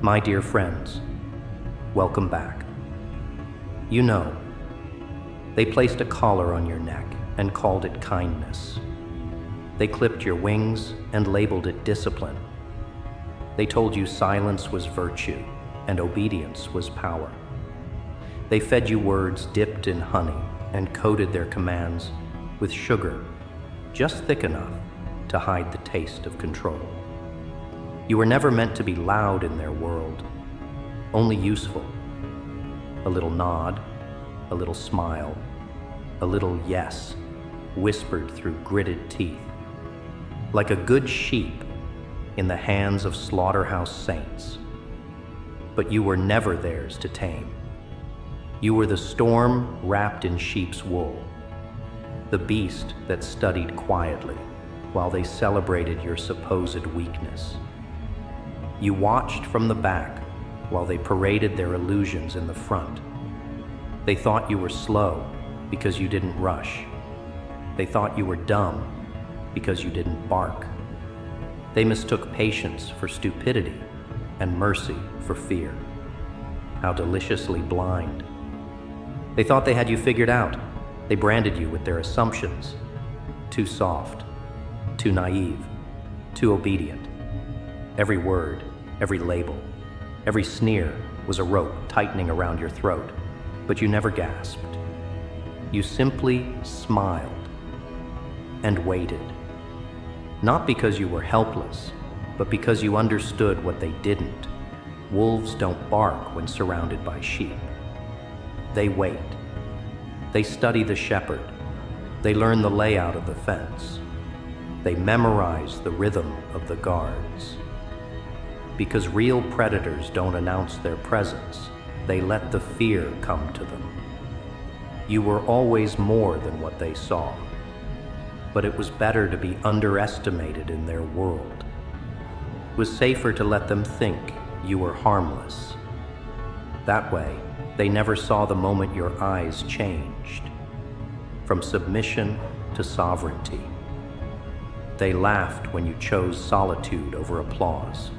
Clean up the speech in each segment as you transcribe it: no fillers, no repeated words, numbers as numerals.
My dear friends, welcome back. You know, they placed a collar on your neck and called it kindness. They clipped your wings and labeled it discipline. They told you silence was virtue and obedience was power. They fed you words dipped in honey and coated their commands with sugar just thick enough to hide the taste of control. You were never meant to be loud in their world, only useful. A little nod, a little smile, a little yes, whispered through gritted teeth. Like a good sheep in the hands of slaughterhouse saints. But you were never theirs to tame. You were the storm wrapped in sheep's wool, the beast that studied quietly while they celebrated your supposed weakness. You watched from the back while they paraded their illusions in the front. They thought you were slow because you didn't rush. They thought you were dumb because you didn't bark. They mistook patience for stupidity and mercy for fear. How deliciously blind. They thought they had you figured out. They branded you with their assumptions. Too soft, too naive, too obedient. Every word, every label, every sneer was a rope tightening around your throat, but you never gasped. You simply smiled and waited. Not because you were helpless, but because you understood what they didn't. Wolves don't bark when surrounded by sheep. They wait. They study the shepherd. They learn the layout of the fence. They memorize the rhythm of the guards. Because real predators don't announce their presence, they let the fear come to them. You were always more than what they saw. But it was better to be underestimated in their world. It was safer to let them think you were harmless. That way, they never saw the moment your eyes changed, from submission to sovereignty. They laughed when you chose solitude over applause.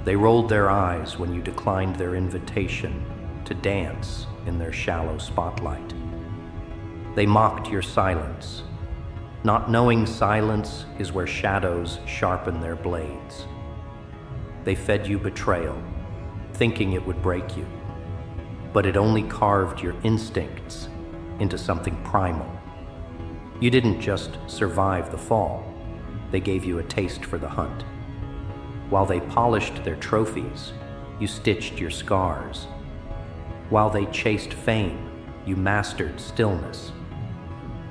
They rolled their eyes when you declined their invitation to dance in their shallow spotlight. They mocked your silence, not knowing silence is where shadows sharpen their blades. They fed you betrayal, thinking it would break you, but it only carved your instincts into something primal. You didn't just survive the fall, they gave you a taste for the hunt. While they polished their trophies, you stitched your scars. While they chased fame, you mastered stillness.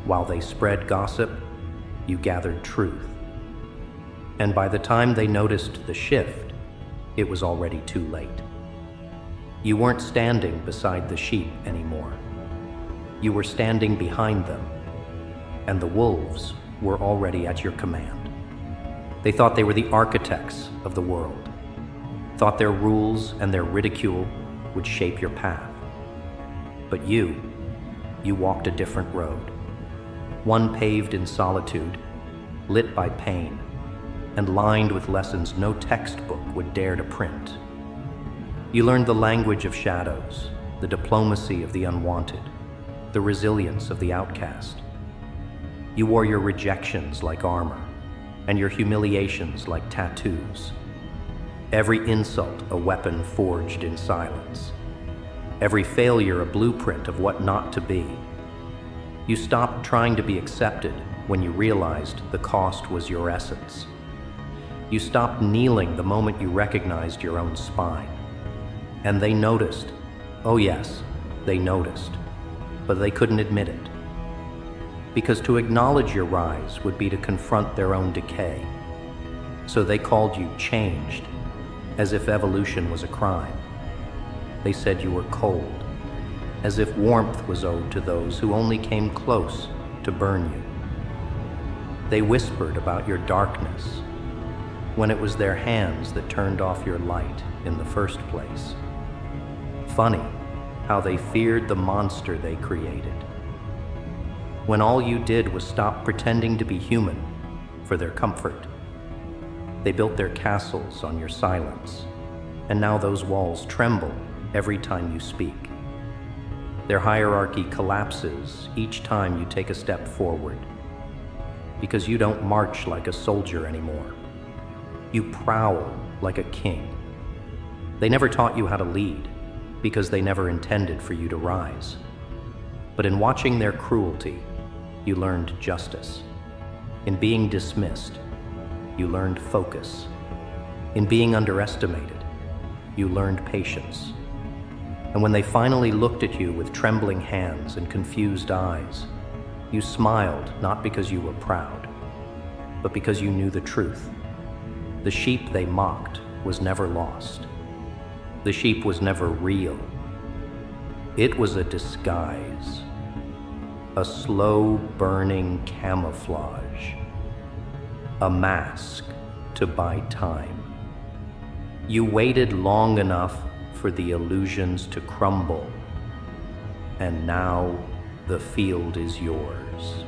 While they spread gossip, you gathered truth. And by the time they noticed the shift, it was already too late. You weren't standing beside the sheep anymore. You were standing behind them, and the wolves were already at your command. They thought they were the architects of the world, thought their rules and their ridicule would shape your path. But you walked a different road. One paved in solitude, lit by pain, and lined with lessons no textbook would dare to print. You learned the language of shadows, the diplomacy of the unwanted, the resilience of the outcast. You wore your rejections like armor, and your humiliations like tattoos. Every insult a weapon forged in silence. Every failure a blueprint of what not to be. You stopped trying to be accepted when you realized the cost was your essence. You stopped kneeling the moment you recognized your own spine. And they noticed. Oh yes, they noticed. But they couldn't admit it. Because to acknowledge your rise would be to confront their own decay. So they called you changed, as if evolution was a crime. They said you were cold, as if warmth was owed to those who only came close to burn you. They whispered about your darkness, when it was their hands that turned off your light in the first place. Funny how they feared the monster they created, when all you did was stop pretending to be human for their comfort. They built their castles on your silence, and now those walls tremble every time you speak. Their hierarchy collapses each time you take a step forward, because you don't march like a soldier anymore. You prowl like a king. They never taught you how to lead, because they never intended for you to rise. But in watching their cruelty, you learned justice. In being dismissed, you learned focus. In being underestimated, you learned patience. And when they finally looked at you with trembling hands and confused eyes, you smiled not because you were proud, but because you knew the truth. The sheep they mocked was never lost. The sheep was never real. It was a disguise, a slow burning camouflage, a mask to buy time. You waited long enough for the illusions to crumble, and now the field is yours.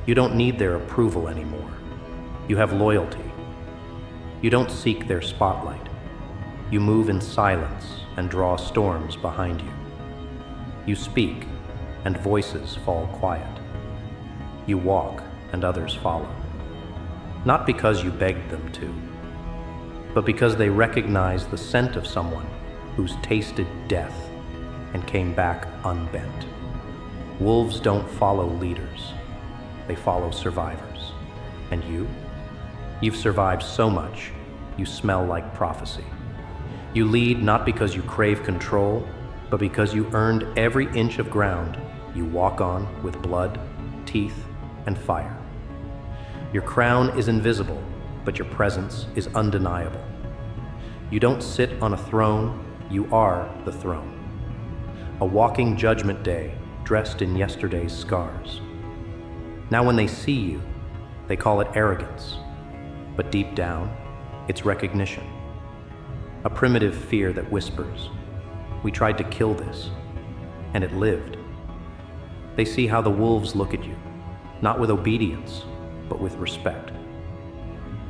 You don't need their approval anymore. You have loyalty. You don't seek their spotlight. You move in silence and draw storms behind you. You speak, and voices fall quiet. You walk, and others follow. Not because you begged them to, but because they recognize the scent of someone who's tasted death and came back unbent. Wolves don't follow leaders. They follow survivors. And you? You've survived so much, you smell like prophecy. You lead not because you crave control, but because you earned every inch of ground you walk on with blood, teeth, and fire. Your crown is invisible, but your presence is undeniable. You don't sit on a throne, you are the throne. A walking judgment day dressed in yesterday's scars. Now when they see you, they call it arrogance, but deep down, it's recognition. A primitive fear that whispers, "We tried to kill this, and it lived." They see how the wolves look at you, not with obedience, but with respect.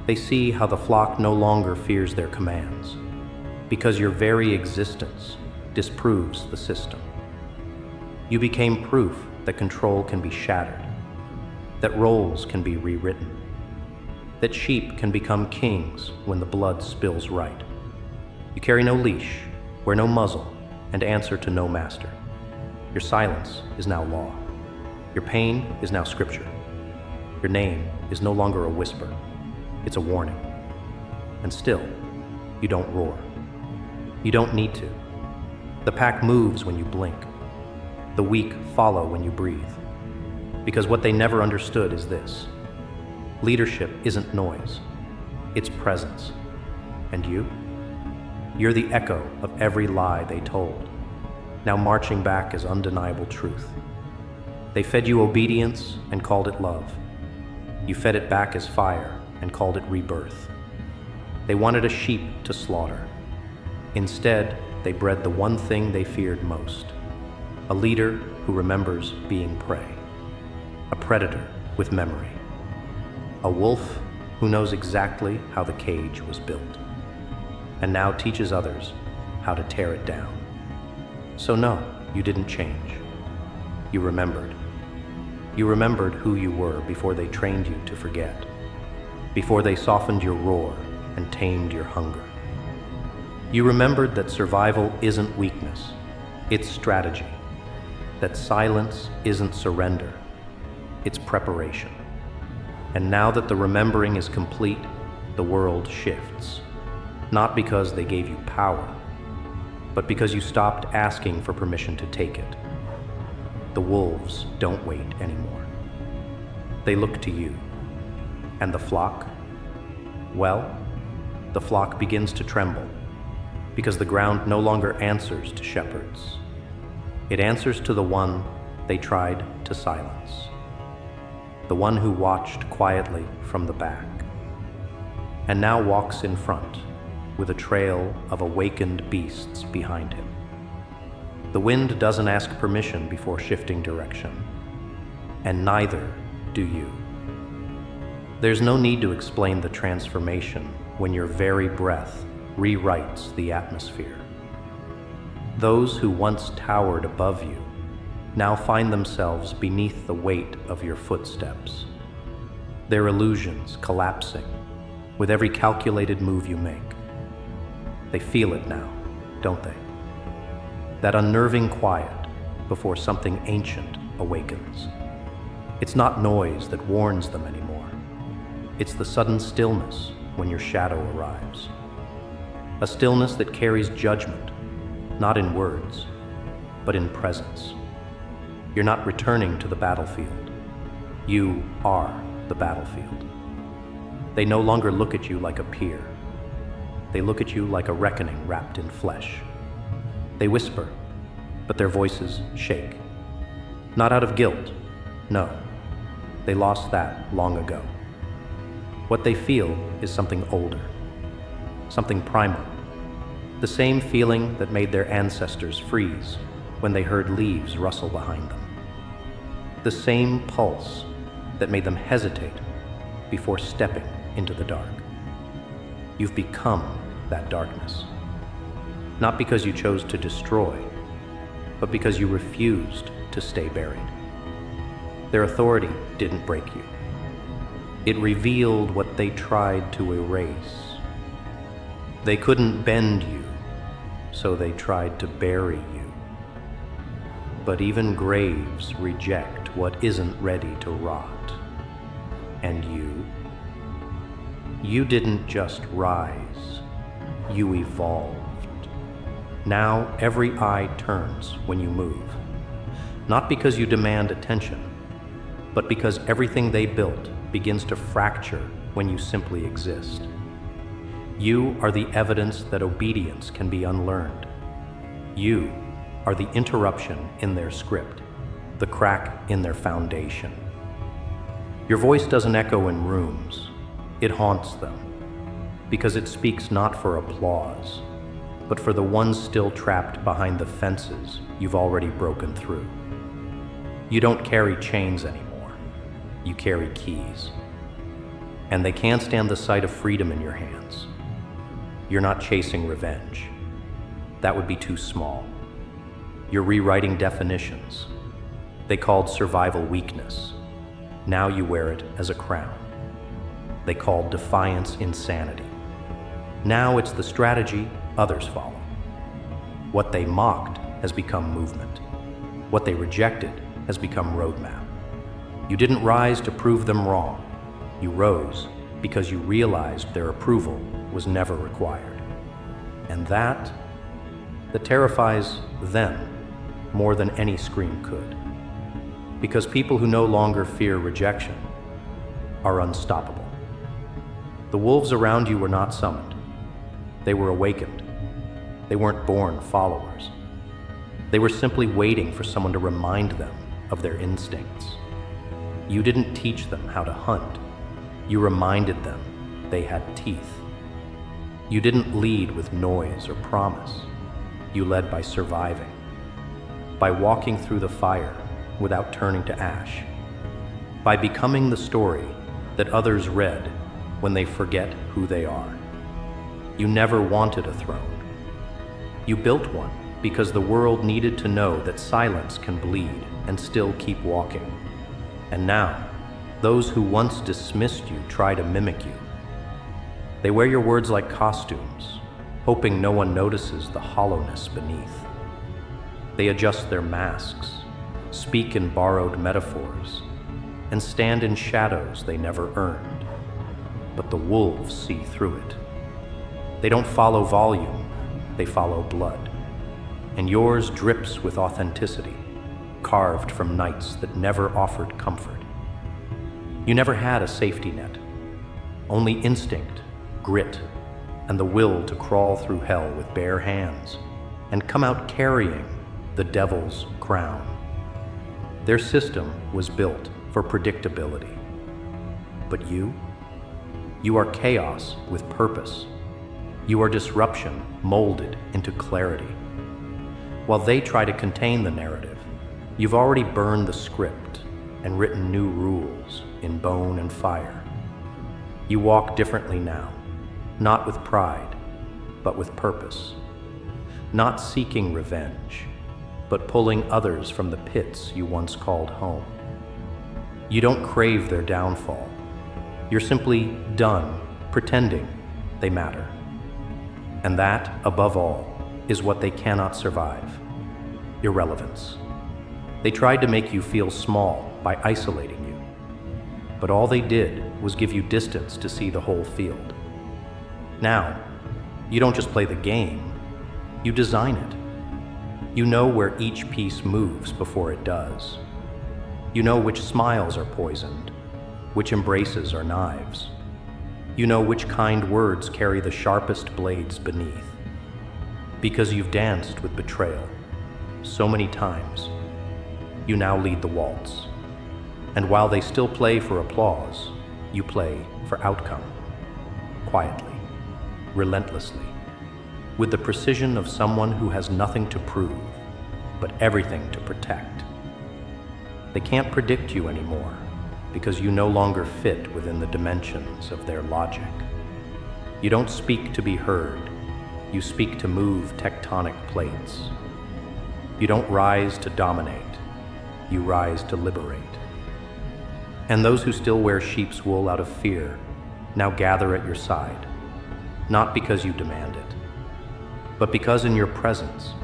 They see how the flock no longer fears their commands, because your very existence disproves the system. You became proof that control can be shattered, that roles can be rewritten, that sheep can become kings when the blood spills right. You carry no leash, wear no muzzle, and answer to no master. Your silence is now law. Your pain is now scripture. Your name is no longer a whisper, it's a warning. And still, you don't roar. You don't need to. The pack moves when you blink. The weak follow when you breathe. Because what they never understood is this: leadership isn't noise, it's presence. And you? You're the echo of every lie they told, now marching back as undeniable truth. They fed you obedience and called it love. You fed it back as fire and called it rebirth. They wanted a sheep to slaughter. Instead, they bred the one thing they feared most: a leader who remembers being prey, a predator with memory, a wolf who knows exactly how the cage was built, and now teaches others how to tear it down. So no, you didn't change. You remembered. You remembered who you were before they trained you to forget, before they softened your roar and tamed your hunger. You remembered that survival isn't weakness, it's strategy, that silence isn't surrender, it's preparation. And now that the remembering is complete, the world shifts. Not because they gave you power, but because you stopped asking for permission to take it. The wolves don't wait anymore. They look to you. And the flock? Well, the flock begins to tremble, because the ground no longer answers to shepherds. It answers to the one they tried to silence, the one who watched quietly from the back, and now walks in front, with a trail of awakened beasts behind him. The wind doesn't ask permission before shifting direction, and neither do you. There's no need to explain the transformation when your very breath rewrites the atmosphere. Those who once towered above you now find themselves beneath the weight of your footsteps, their illusions collapsing with every calculated move you make. They feel it now, don't they? That unnerving quiet before something ancient awakens. It's not noise that warns them anymore. It's the sudden stillness when your shadow arrives. A stillness that carries judgment, not in words, but in presence. You're not returning to the battlefield. You are the battlefield. They no longer look at you like a peer. They look at you like a reckoning wrapped in flesh. They whisper, but their voices shake. Not out of guilt, no. They lost that long ago. What they feel is something older, something primal. The same feeling that made their ancestors freeze when they heard leaves rustle behind them. The same pulse that made them hesitate before stepping into the dark. You've become that darkness. Not because you chose to destroy, but because you refused to stay buried. Their authority didn't break you. It revealed what they tried to erase. They couldn't bend you, so they tried to bury you. But even graves reject what isn't ready to rot. And you didn't just rise, you evolved. Now every eye turns when you move, not because you demand attention, but because everything they built begins to fracture when you simply exist. You are the evidence that obedience can be unlearned. You are the interruption in their script, the crack in their foundation. Your voice doesn't echo in rooms, it haunts them, because it speaks not for applause, but for the ones still trapped behind the fences you've already broken through. You don't carry chains anymore, you carry keys. And they can't stand the sight of freedom in your hands. You're not chasing revenge. That would be too small. You're rewriting definitions. They called survival weakness. Now you wear it as a crown. They called defiance insanity. Now it's the strategy others follow. What they mocked has become movement. What they rejected has become roadmap. You didn't rise to prove them wrong. You rose because you realized their approval was never required. And that terrifies them more than any scream could. Because people who no longer fear rejection are unstoppable. The wolves around you were not summoned. They were awakened. They weren't born followers. They were simply waiting for someone to remind them of their instincts. You didn't teach them how to hunt. You reminded them they had teeth. You didn't lead with noise or promise. You led by surviving, by walking through the fire without turning to ash, by becoming the story that others read when they forget who they are. You never wanted a throne. You built one because the world needed to know that silence can bleed and still keep walking. And now, those who once dismissed you try to mimic you. They wear your words like costumes, hoping no one notices the hollowness beneath. They adjust their masks, speak in borrowed metaphors, and stand in shadows they never earned. But the wolves see through it. They don't follow volume, they follow blood. And yours drips with authenticity, carved from nights that never offered comfort. You never had a safety net, only instinct, grit, and the will to crawl through hell with bare hands and come out carrying the devil's crown. Their system was built for predictability. But you are chaos with purpose. You are disruption molded into clarity. While they try to contain the narrative, you've already burned the script and written new rules in bone and fire. You walk differently now, not with pride, but with purpose. Not seeking revenge, but pulling others from the pits you once called home. You don't crave their downfall. You're simply done pretending they matter. And that, above all, is what they cannot survive: irrelevance. They tried to make you feel small by isolating you, but all they did was give you distance to see the whole field. Now, you don't just play the game, you design it. You know where each piece moves before it does. You know which smiles are poisoned, which embraces are knives. You know which kind words carry the sharpest blades beneath. Because you've danced with betrayal so many times, you now lead the waltz. And while they still play for applause, you play for outcome. Quietly, relentlessly, with the precision of someone who has nothing to prove, but everything to protect. They can't predict you anymore, because you no longer fit within the dimensions of their logic. You don't speak to be heard, you speak to move tectonic plates. You don't rise to dominate, you rise to liberate. And those who still wear sheep's wool out of fear now gather at your side, not because you demand it, but because in your presence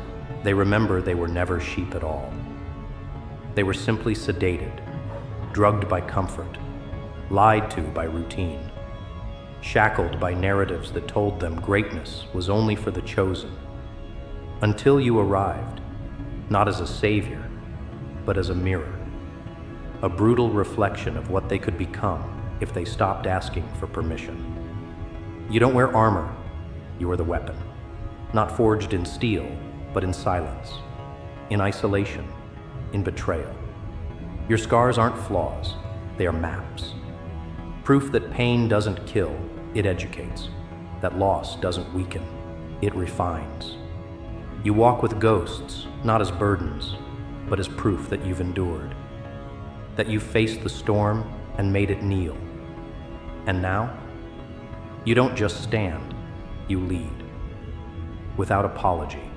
they remember they were never sheep at all. They were simply sedated, drugged by comfort, lied to by routine, shackled by narratives that told them greatness was only for the chosen, until you arrived, not as a savior, but as a mirror, a brutal reflection of what they could become if they stopped asking for permission. You don't wear armor, you are the weapon, not forged in steel, but in silence, in isolation, in betrayal. Your scars aren't flaws, they are maps. Proof that pain doesn't kill, it educates. That loss doesn't weaken, it refines. You walk with ghosts, not as burdens, but as proof that you've endured, that you've faced the storm and made it kneel. And now, you don't just stand, you lead. Without apology,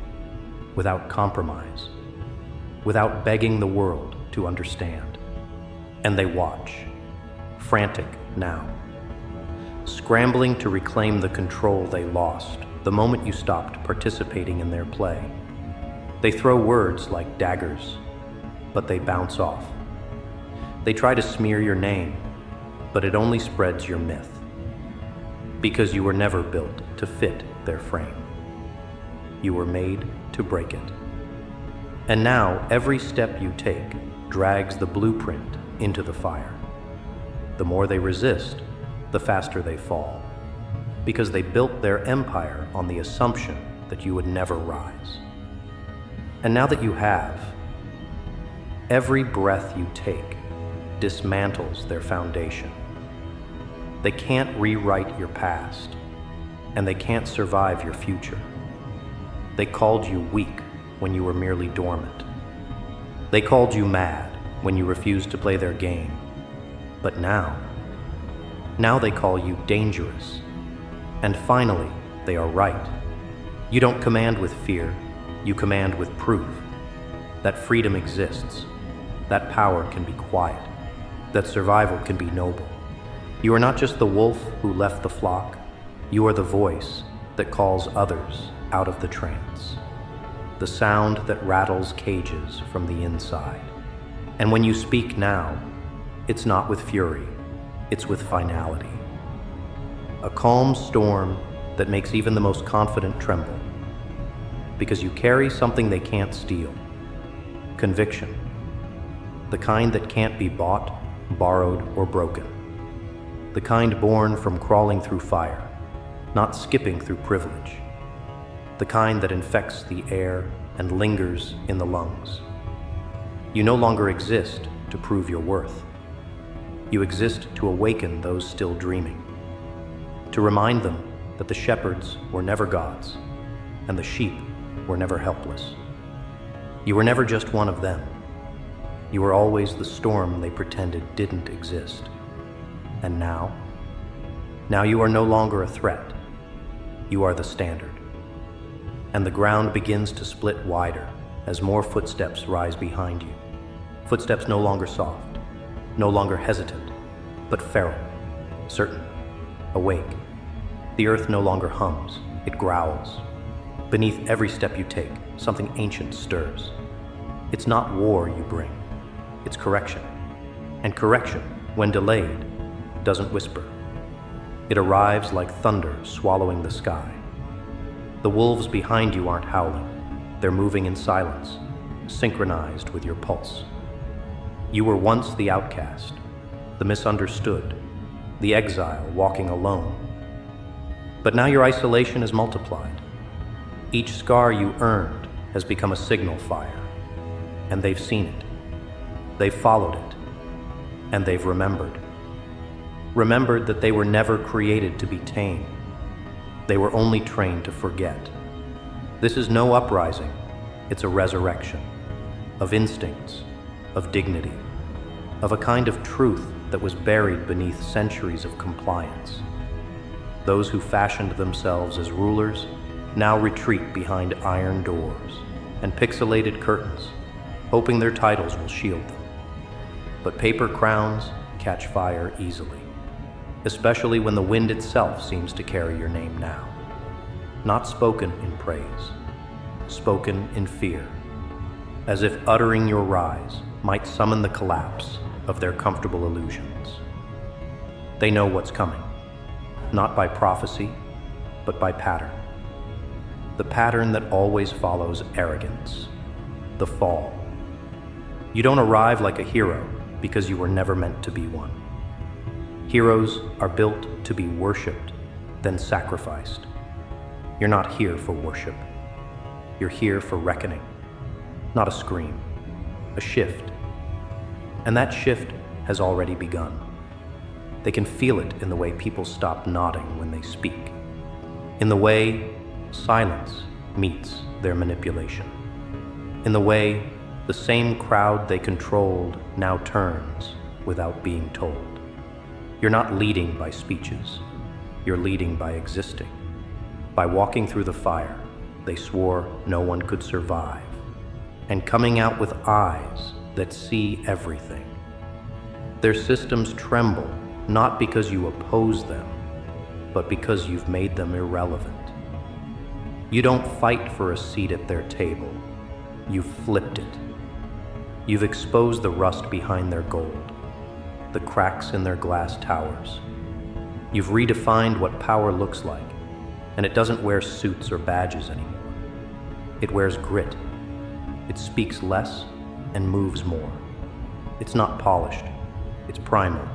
without compromise, without begging the world to understand. And they watch, frantic now, scrambling to reclaim the control they lost the moment you stopped participating in their play. They throw words like daggers, but they bounce off. They try to smear your name, but it only spreads your myth, because you were never built to fit their frame. You were made to break it. And now every step you take drags the blueprint into the fire. The more they resist, the faster they fall, because they built their empire on the assumption that you would never rise. And now that you have, every breath you take dismantles their foundation. They can't rewrite your past, and they can't survive your future. They called you weak when you were merely dormant. They called you mad when you refused to play their game. But now they call you dangerous. And finally, they are right. You don't command with fear, you command with proof that freedom exists, that power can be quiet, that survival can be noble. You are not just the wolf who left the flock, you are the voice that calls others out of the trance, the sound that rattles cages from the inside. And when you speak now, it's not with fury, it's with finality. A calm storm that makes even the most confident tremble, because you carry something they can't steal: conviction, the kind that can't be bought, borrowed, or broken, the kind born from crawling through fire, not skipping through privilege, the kind that infects the air and lingers in the lungs. You no longer exist to prove your worth. You exist to awaken those still dreaming, to remind them that the shepherds were never gods, and the sheep were never helpless. You were never just one of them. You were always the storm they pretended didn't exist. And now you are no longer a threat. You are the standard. and the ground begins to split wider as more footsteps rise behind you. Footsteps no longer soft, no longer hesitant, but feral, certain, awake. The earth no longer hums, it growls. Beneath every step you take, something ancient stirs. It's not war you bring, it's correction. And correction, when delayed, doesn't whisper. It arrives like thunder swallowing the sky. The wolves behind you aren't howling, they're moving in silence, synchronized with your pulse. You were once the outcast, the misunderstood, the exile walking alone. But now your isolation is multiplied. Each scar you earned has become a signal fire, and they've seen it. They've followed it, and they've remembered. Remembered that they were never created to be tame. They were only trained to forget. This is no uprising, it's a resurrection of instincts, of dignity, of a kind of truth that was buried beneath centuries of compliance. Those who fashioned themselves as rulers now retreat behind iron doors and pixelated curtains, hoping their titles will shield them. But paper crowns catch fire easily, especially when the wind itself seems to carry your name now. Not spoken in praise, spoken in fear, as if uttering your rise might summon the collapse of their comfortable illusions. They know what's coming, not by prophecy, but by pattern. The pattern that always follows arrogance, the fall. You don't arrive like a hero because you were never meant to be one. Heroes are built to be worshipped, then sacrificed. You're not here for worship. You're here for reckoning. Not a scream, a shift. And that shift has already begun. They can feel it in the way people stop nodding when they speak, in the way silence meets their manipulation, in the way the same crowd they controlled now turns without being told. You're not leading by speeches, you're leading by existing. By walking through the fire they swore no one could survive, and coming out with eyes that see everything. Their systems tremble not because you oppose them, but because you've made them irrelevant. You don't fight for a seat at their table, you've flipped it. You've exposed the rust behind their gold, the cracks in their glass towers. You've redefined what power looks like, and it doesn't wear suits or badges anymore. It wears grit. It speaks less and moves more. It's not polished, it's primal.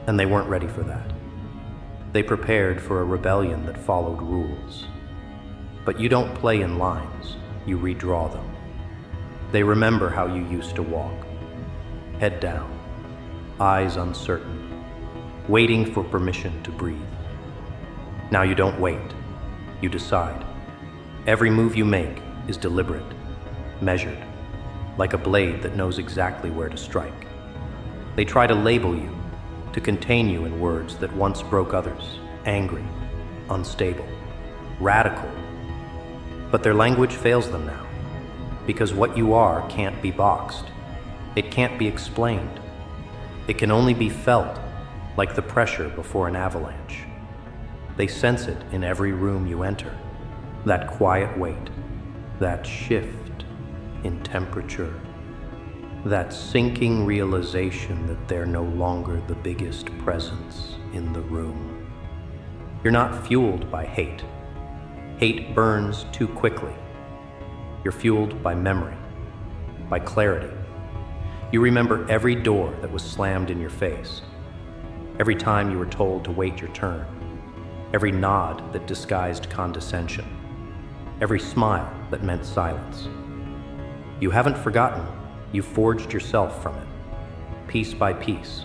And they weren't ready for that. They prepared for a rebellion that followed rules. But you don't play in lines, you redraw them. They remember how you used to walk. Head down, eyes uncertain, waiting for permission to breathe. Now you don't wait, you decide. Every move you make is deliberate, measured, like a blade that knows exactly where to strike. They try to label you, to contain you in words that once broke others, angry, unstable, radical. But their language fails them now, because what you are can't be boxed. It can't be explained. It can only be felt, like the pressure before an avalanche. They sense it in every room you enter, that quiet weight, that shift in temperature, that sinking realization that they're no longer the biggest presence in the room. You're not fueled by hate. Hate burns too quickly. You're fueled by memory, by clarity. You remember every door that was slammed in your face, every time you were told to wait your turn, every nod that disguised condescension, every smile that meant silence. You haven't forgotten, you forged yourself from it, piece by piece,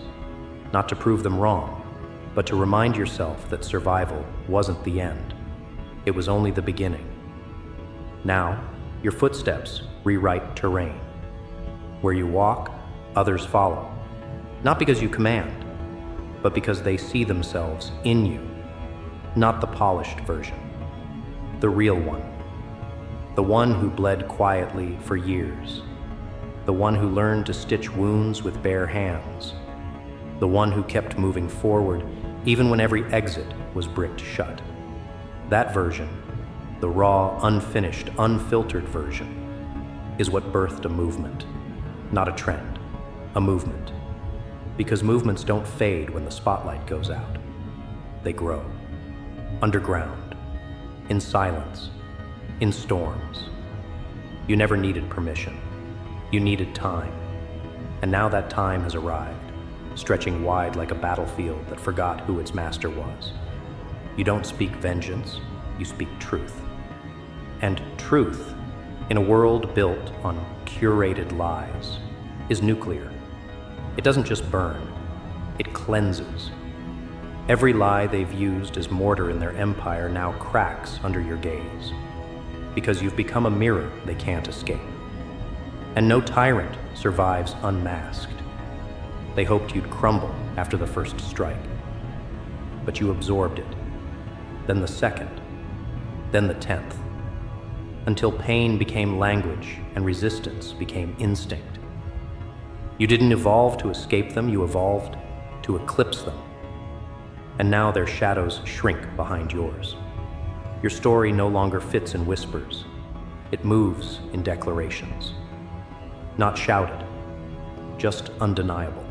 not to prove them wrong, but to remind yourself that survival wasn't the end. It was only the beginning. Now, your footsteps rewrite terrain. Where you walk, others follow. Not because you command, but because they see themselves in you. Not the polished version, the real one, the one who bled quietly for years, the one who learned to stitch wounds with bare hands, the one who kept moving forward even when every exit was bricked shut. That version, the raw, unfinished, unfiltered version, is what birthed a movement, not a trend, a movement. Because movements don't fade when the spotlight goes out. They grow, underground, in silence, in storms. You never needed permission. You needed time. And now that time has arrived, stretching wide like a battlefield that forgot who its master was. You don't speak vengeance, you speak truth. And truth, in a world built on curated lies, is nuclear. It doesn't just burn, it cleanses. Every lie they've used as mortar in their empire now cracks under your gaze, because you've become a mirror they can't escape. And no tyrant survives unmasked. They hoped you'd crumble after the first strike, but you absorbed it, then the second, then the 10th, until pain became language and resistance became instinct. You didn't evolve to escape them, you evolved to eclipse them. And now their shadows shrink behind yours. Your story no longer fits in whispers. It moves in declarations. Not shouted, just undeniable.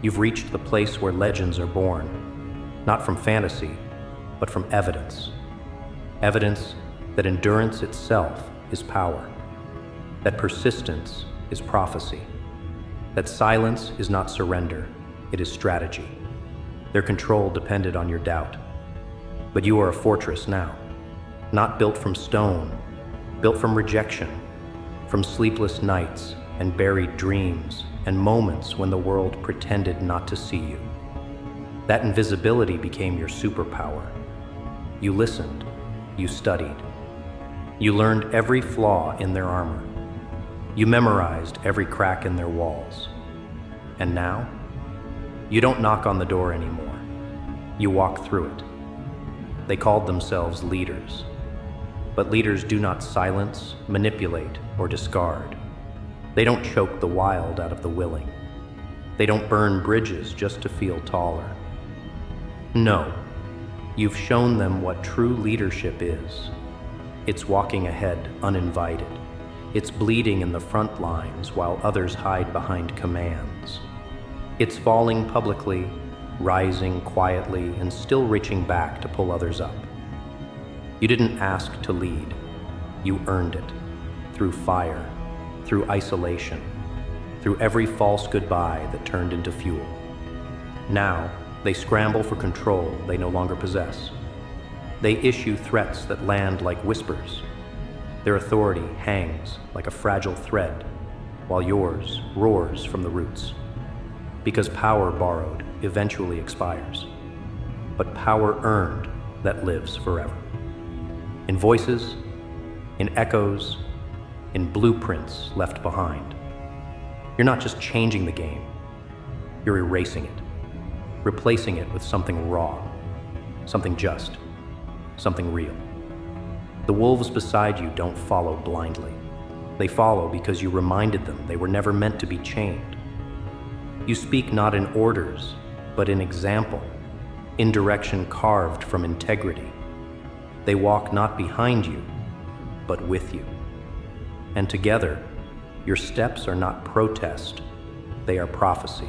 You've reached the place where legends are born, not from fantasy, but from evidence. Evidence that endurance itself is power, that persistence is prophecy, that silence is not surrender, it is strategy. Their control depended on your doubt. But you are a fortress now, not built from stone, built from rejection, from sleepless nights and buried dreams and moments when the world pretended not to see you. That invisibility became your superpower. You listened, you studied. You learned every flaw in their armor. You memorized every crack in their walls. And now, you don't knock on the door anymore. You walk through it. They called themselves leaders. But leaders do not silence, manipulate, or discard. They don't choke the wild out of the willing. They don't burn bridges just to feel taller. No, you've shown them what true leadership is. It's walking ahead uninvited. It's bleeding in the front lines while others hide behind commands. It's falling publicly, rising quietly, and still reaching back to pull others up. You didn't ask to lead. You earned it. Through fire, through isolation, through every false goodbye that turned into fuel. Now, they scramble for control they no longer possess. They issue threats that land like whispers. Their authority hangs like a fragile thread, while yours roars from the roots. Because power borrowed eventually expires, but power earned that lives forever. In voices, in echoes, in blueprints left behind. You're not just changing the game, you're erasing it, replacing it with something raw, something just, something real. The wolves beside you don't follow blindly. They follow because you reminded them they were never meant to be chained. You speak not in orders, but in example, in direction carved from integrity. They walk not behind you, but with you. And together, your steps are not protest, they are prophecy.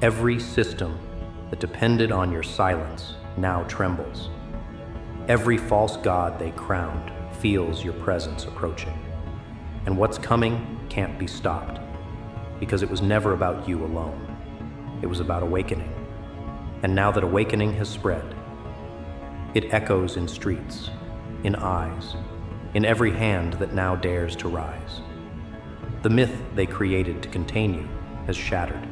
Every system that depended on your silence now trembles. Every false god they crowned feels your presence approaching. And what's coming can't be stopped, because it was never about you alone. It was about awakening. And now that awakening has spread, it echoes in streets, in eyes, in every hand that now dares to rise. The myth they created to contain you has shattered.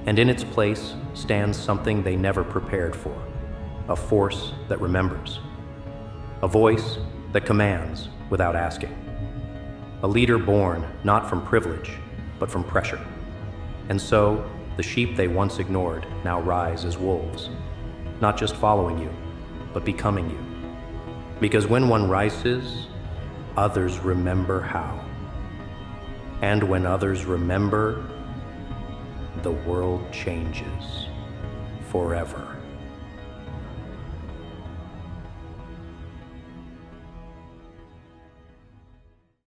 And in its place stands something they never prepared for, a force that remembers, a voice that commands without asking, a leader born not from privilege, but from pressure. And so, the sheep they once ignored now rise as wolves, not just following you, but becoming you. Because when one rises, others remember how. And when others remember, the world changes forever.